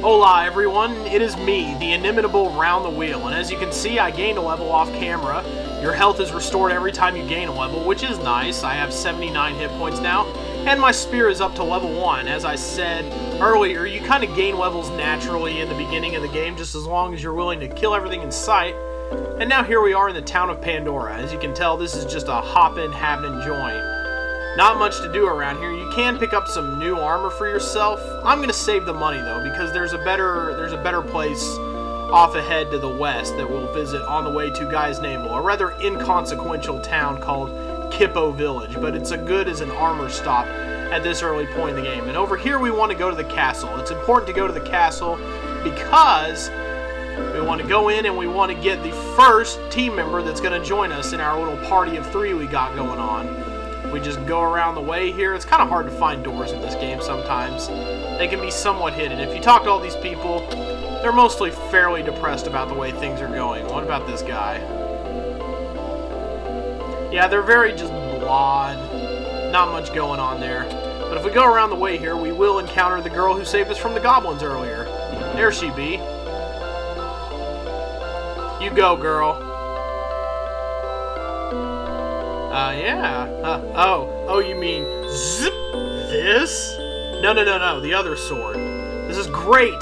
Hola everyone, it is me, the inimitable Round the Wheel, and as you can see I gained a level off camera. Your health is restored every time you gain a level, which is nice. I have 79 hit points now, and my spear is up to level 1. As I said earlier, you kind of gain levels naturally in the beginning of the game, just as long as you're willing to kill everything in sight. And now here we are in the town of Pandora. As you can tell, this is just a hop-in, happening joint. Not much to do around here. You can pick up some new armor for yourself. I'm gonna save the money though, because there's a better place off ahead to the west that we'll visit on the way to Guy's Navel, a rather inconsequential town called Kippo Village, but it's as good as an armor stop at this early point in the game. And over here we want to go to the castle. It's important to go to the castle because we want to go in and we want to get the first team member that's going to join us in our little party of 3 we got going on. We just go around the way here. It's kind of hard to find doors in this game sometimes. They can be somewhat hidden. If you talk to all these people, they're mostly fairly depressed about the way things are going. What about this guy? Yeah, they're very just blah. Not much going on there. But if we go around the way here, we will encounter the girl who saved us from the goblins earlier. There she be. You go, girl. Yeah. Oh, you mean zip this? No, the other sword. This is great.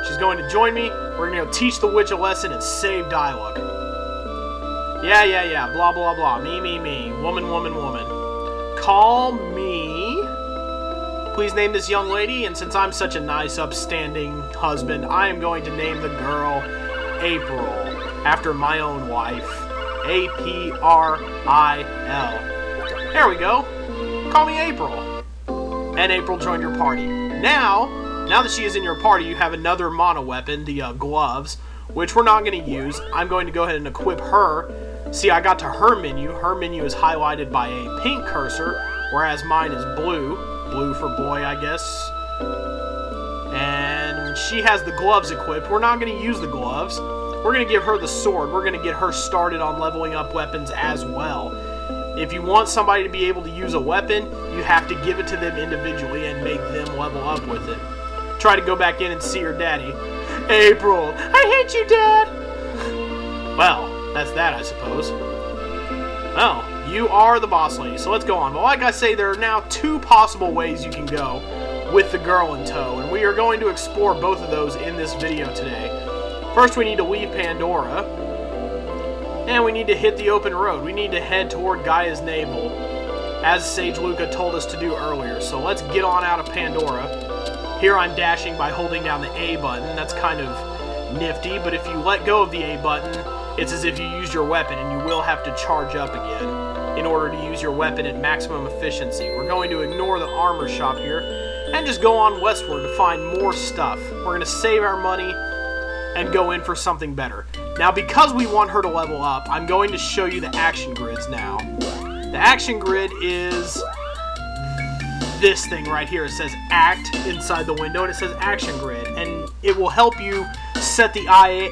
She's going to join me. We're going to go teach the witch a lesson and save Dialog. Yeah. Blah, blah, blah. Me. Woman. Call me. Please name this young lady, and since I'm such a nice, upstanding husband, I am going to name the girl April, after my own wife. A-P-R-I-L. There we go. Call me April. And April joined your party. Now that she is in your party, you have another mono weapon, the gloves, which we're not going to use. I'm going to go ahead and equip her. See, I got to her menu. Her menu is highlighted by a pink cursor, whereas mine is blue. Blue for boy, I guess. And she has the gloves equipped. We're not going to use the gloves. We're going to give her the sword. We're going to get her started on leveling up weapons as well. If you want somebody to be able to use a weapon, you have to give it to them individually and make them level up with it. Try to go back in and see your daddy. April, I hate you, Dad! Well, that's that, I suppose. Well, you are the boss lady, so let's go on. But like I say, there are now 2 possible ways you can go with the girl in tow, and we are going to explore both of those in this video today. First, we need to leave Pandora, and we need to hit the open road. We need to head toward Gaia's Navel, as Sage Luca told us to do earlier. So let's get on out of Pandora. Here I'm dashing by holding down the A button. That's kind of nifty, but if you let go of the A button, it's as if you used your weapon, and you will have to charge up again in order to use your weapon at maximum efficiency. We're going to ignore the armor shop here and just go on westward to find more stuff. We're going to save our money and go in for something better. Now, because we want her to level up, I'm going to show you the action grids now. The action grid is this thing right here. It says Act inside the window, and it says Action Grid, and it will help you set the AI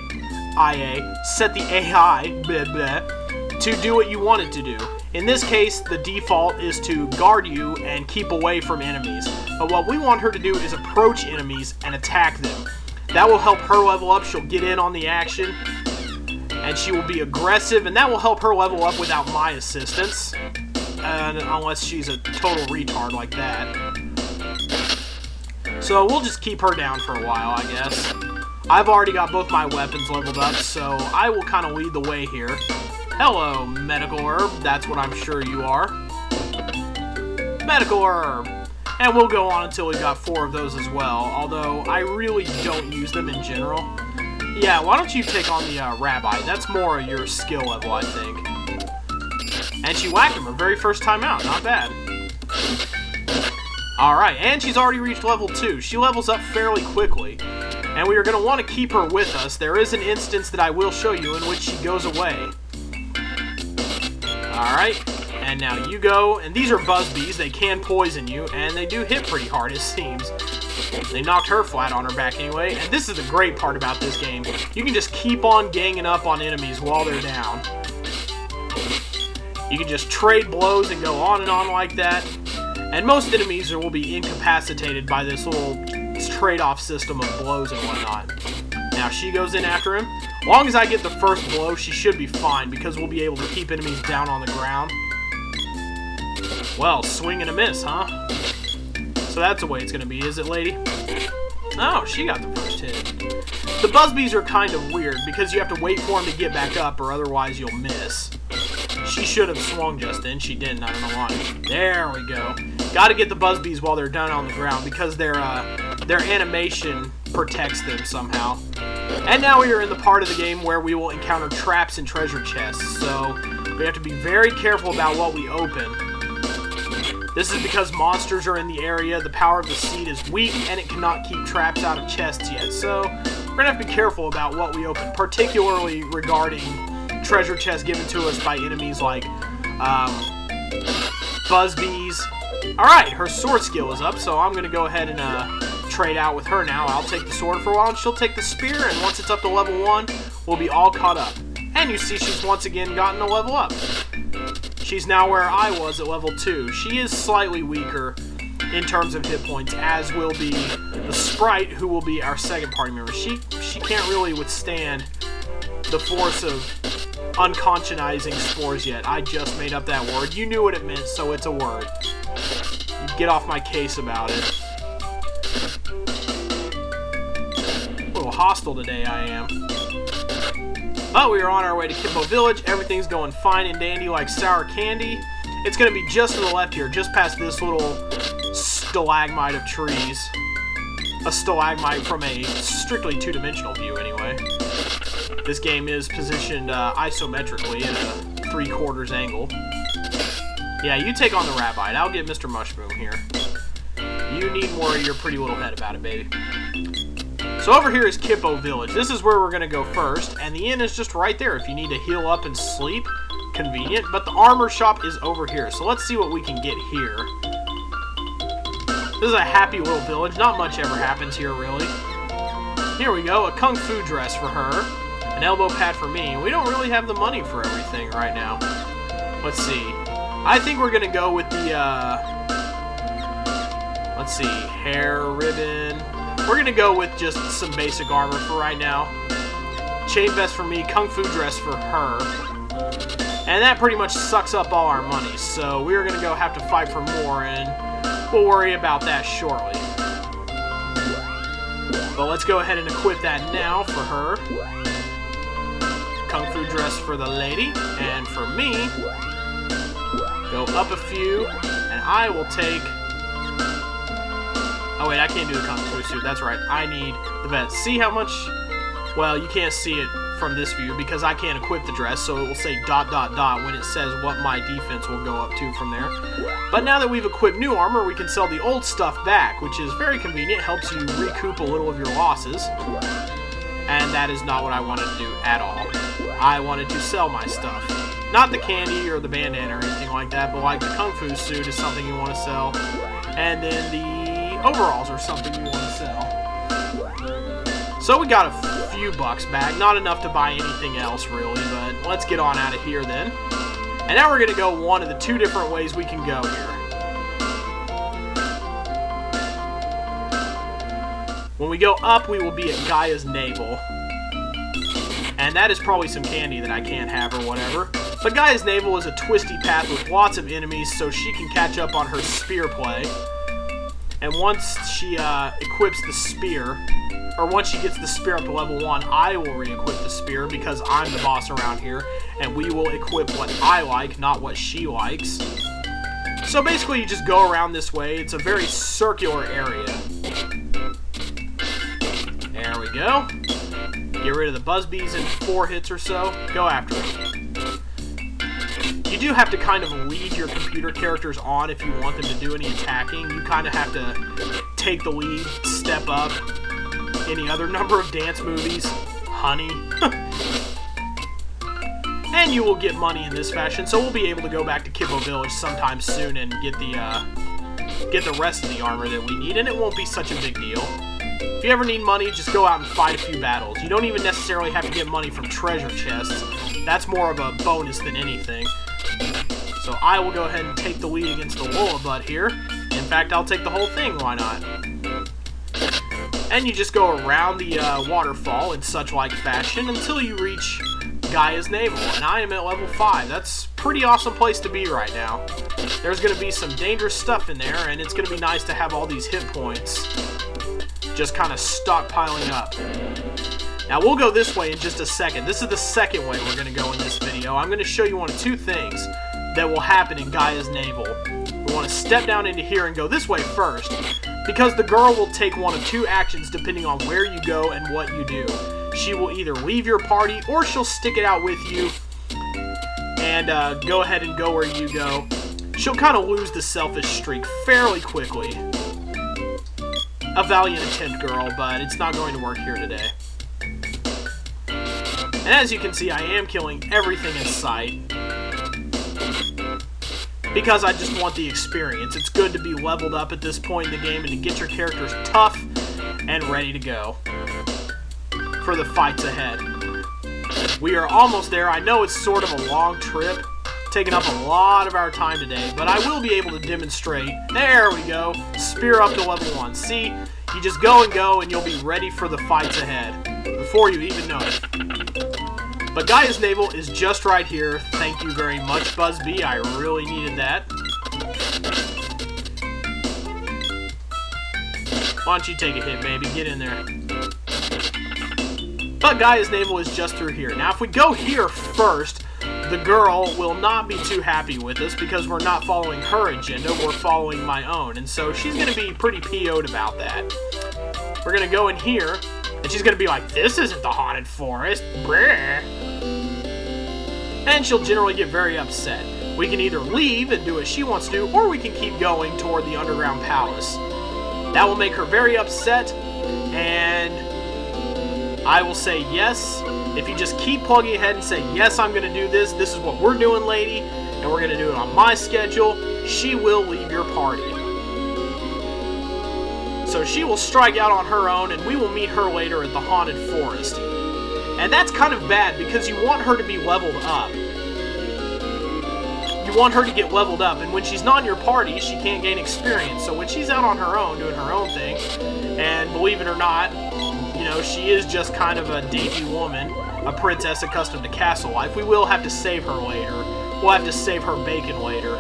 to do what you want it to do. In this case, the default is to guard you and keep away from enemies. But what we want her to do is approach enemies and attack them. That will help her level up. She'll get in on the action, and she will be aggressive, and that will help her level up without my assistance, unless she's a total retard like that. So we'll just keep her down for a while, I guess. I've already got both my weapons leveled up, so I will kind of lead the way here. Hello, Medical Herb. That's what I'm sure you are. Medical Herb. And we'll go on until we've got 4 of those as well, although I really don't use them in general. Yeah, why don't you take on the Rabbi? That's more your skill level, I think. And she whacked him her very first time out. Not bad. Alright, and she's already reached level 2. She levels up fairly quickly. And we are going to want to keep her with us. There is an instance that I will show you in which she goes away. Alright. And now you go, and these are buzzbees. They can poison you, and they do hit pretty hard, it seems. They knocked her flat on her back anyway, and this is the great part about this game. You can just keep on ganging up on enemies while they're down. You can just trade blows and go on and on like that. And most enemies will be incapacitated by this little trade-off system of blows and whatnot. Now she goes in after him. As long as I get the first blow, she should be fine because we'll be able to keep enemies down on the ground. Well, swing and a miss, huh? So that's the way it's going to be, is it, lady? Oh, she got the first hit. The Buzzbees are kind of weird because you have to wait for them to get back up or otherwise you'll miss. She should have swung just then. She didn't. I don't know why. There we go. Got to get the Buzzbees while they're down on the ground because their animation protects them somehow. And now we are in the part of the game where we will encounter traps and treasure chests. So we have to be very careful about what we open. This is because monsters are in the area, the power of the seed is weak, and it cannot keep traps out of chests yet. So we're going to have to be careful about what we open, particularly regarding treasure chests given to us by enemies like Buzzbees. Alright, her sword skill is up, so I'm going to go ahead and trade out with her now. I'll take the sword for a while, and she'll take the spear, and once it's up to level 1, we'll be all caught up. And you see she's once again gotten a level up. She's now where I was at level 2. She is slightly weaker in terms of hit points, as will be the Sprite, who will be our second party member. She can't really withstand the force of unconscionizing spores yet. I just made up that word. You knew what it meant, so it's a word. You get off my case about it. A little hostile today, I am. But we are on our way to Kippo Village. Everything's going fine and dandy like sour candy. It's going to be just to the left here, just past this little stalagmite of trees. A stalagmite from a strictly two-dimensional view, anyway. This game is positioned isometrically at a 3/4 angle. Yeah, you take on the Rabite. I'll get Mr. Mushroom here. You need more of your pretty little head about it, baby. So over here is Kippo Village. This is where we're going to go first, and the inn is just right there if you need to heal up and sleep. Convenient, but the armor shop is over here, so let's see what we can get here. This is a happy little village. Not much ever happens here, really. Here we go, a kung fu dress for her, an elbow pad for me. We don't really have the money for everything right now. Let's see. I think we're going to go with the, let's see, hair ribbon. We're going to go with just some basic armor for right now. Chain vest for me, kung fu dress for her. And that pretty much sucks up all our money, so we're going to go have to fight for more, and we'll worry about that shortly. But let's go ahead and equip that now for her. Kung fu dress for the lady, and for me, go up a few, and I will take... Oh wait, I can't do the Kung Fu suit. That's right. I need the vest. See how much... Well, you can't see it from this view because I can't equip the dress, so it will say ... when it says what my defense will go up to from there. But now that we've equipped new armor, we can sell the old stuff back, which is very convenient. Helps you recoup a little of your losses. And that is not what I wanted to do at all. I wanted to sell my stuff. Not the candy or the bandana or anything like that, but like the Kung Fu suit is something you want to sell. And then the overalls are something you want to sell. So we got a few bucks back. Not enough to buy anything else, really, but let's get on out of here then. And now we're going to go one of the two different ways we can go here. When we go up, we will be at Gaia's navel. And that is probably some candy that I can't have or whatever. But Gaia's navel is a twisty path with lots of enemies, so she can catch up on her spear play. And once she equips the spear, or once she gets the spear up to level 1, I will re-equip the spear because I'm the boss around here, and we will equip what I like, not what she likes. So basically you just go around this way. It's a very circular area. There we go. Get rid of the Buzzbees in 4 hits or so. Go after them. You do have to kind of lead your computer characters on if you want them to do any attacking. You kind of have to take the lead, step up. Any other number of dance movies. Honey. And you will get money in this fashion, so we'll be able to go back to Kippo Village sometime soon and get the rest of the armor that we need, and it won't be such a big deal. If you ever need money, just go out and fight a few battles. You don't even necessarily have to get money from treasure chests. That's more of a bonus than anything. So I will go ahead and take the lead against the Lullabutt here. In fact, I'll take the whole thing, why not? And you just go around the waterfall in such like fashion until you reach Gaia's Navel. And I am at level 5. That's a pretty awesome place to be right now. There's going to be some dangerous stuff in there, and it's going to be nice to have all these hit points just kind of stockpiling up. Now we'll go this way in just a second. This is the second way we're going to go in this video. I'm going to show you one of two things that will happen in Gaia's Navel. We want to step down into here and go this way first, because the girl will take one of two actions depending on where you go and what you do. She will either leave your party or she'll stick it out with you and go ahead and go where you go. She'll kind of lose the selfish streak fairly quickly. A valiant attempt, girl, but it's not going to work here today. And as you can see, I am killing everything in sight, because I just want the experience. It's good to be leveled up at this point in the game and to get your characters tough and ready to go for the fights ahead. We are almost there. I know it's sort of a long trip, taking up a lot of our time today, but I will be able to demonstrate. There we go. Spear up to level 1. See, you just go and you'll be ready for the fights ahead before you even know it. But Gaia's Navel is just right here. Thank you very much, Buzzbee. I really needed that. Why don't you take a hit, baby? Get in there. But Gaia's Navel is just through here. Now, if we go here first, the girl will not be too happy with us because we're not following her agenda. We're following my own. And so she's going to be pretty PO'd about that. We're going to go in here, and she's going to be like, this isn't the haunted forest. Brr. And she'll generally get very upset. We can either leave and do what she wants to do, or we can keep going toward the underground palace. That will make her very upset, and I will say yes. If you just keep plugging ahead and say, yes, I'm going to do this. This is what we're doing, lady, and we're going to do it on my schedule. She will leave your party. So she will strike out on her own, and we will meet her later at the haunted forest. And that's kind of bad because you want her to be leveled up. You want her to get leveled up, and when she's not in your party, she can't gain experience. So when she's out on her own, doing her own thing, and believe it or not, you know, she is just kind of a dainty woman, a princess accustomed to castle life. We will have to save her later. We'll have to save her bacon later.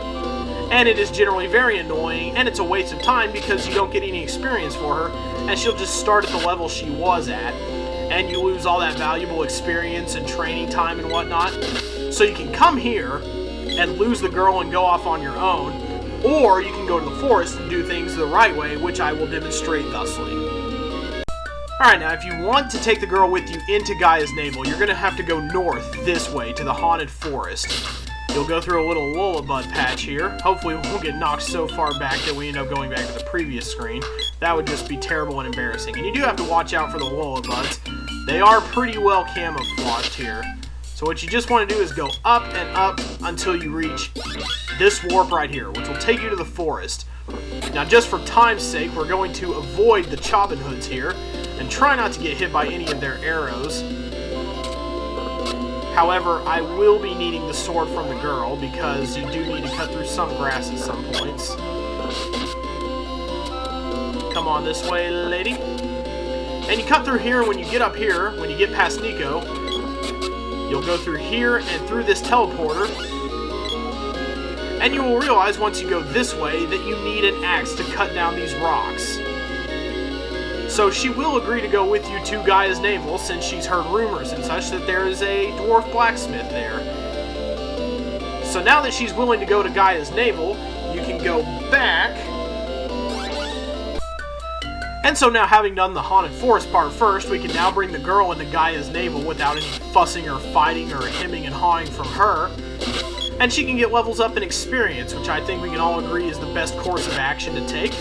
And it is generally very annoying, and it's a waste of time because you don't get any experience for her, and she'll just start at the level she was at, and you lose all that valuable experience and training time and whatnot. So you can come here and lose the girl and go off on your own, or you can go to the forest and do things the right way, which I will demonstrate thusly. Alright, now if you want to take the girl with you into Gaia's Navel, you're going to have to go north this way to the haunted forest. You'll go through a little lullabud patch here. Hopefully we won't get knocked so far back that we end up going back to the previous screen. That would just be terrible and embarrassing. And you do have to watch out for the lullabuds. They are pretty well camouflaged here. So what you just want to do is go up and up until you reach this warp right here, which will take you to the forest. Now just for time's sake, we're going to avoid the Choppin' Hoods here and try not to get hit by any of their arrows. However, I will be needing the sword from the girl because you do need to cut through some grass at some points. Come on this way, lady. And you cut through here, and when you get up here, when you get past Nico, you'll go through here and through this teleporter. And you will realize once you go this way that you need an axe to cut down these rocks. So she will agree to go with you to Gaia's Navel since she's heard rumors and such that there is a dwarf blacksmith there. So now that she's willing to go to Gaia's Navel, you can go back. And so now, having done the haunted forest part first, we can now bring the girl into Gaia's Navel without any fussing or fighting or hemming and hawing from her. And she can get levels up in experience, which I think we can all agree is the best course of action to take.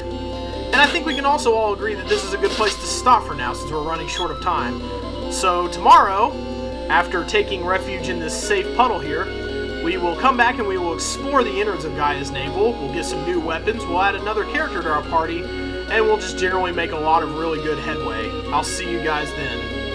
And I think we can also all agree that this is a good place to stop for now since we're running short of time. So tomorrow, after taking refuge in this safe puddle here, we will come back and we will explore the innards of Gaia's Navel. We'll get some new weapons, we'll add another character to our party, and we'll just generally make a lot of really good headway. I'll see you guys then.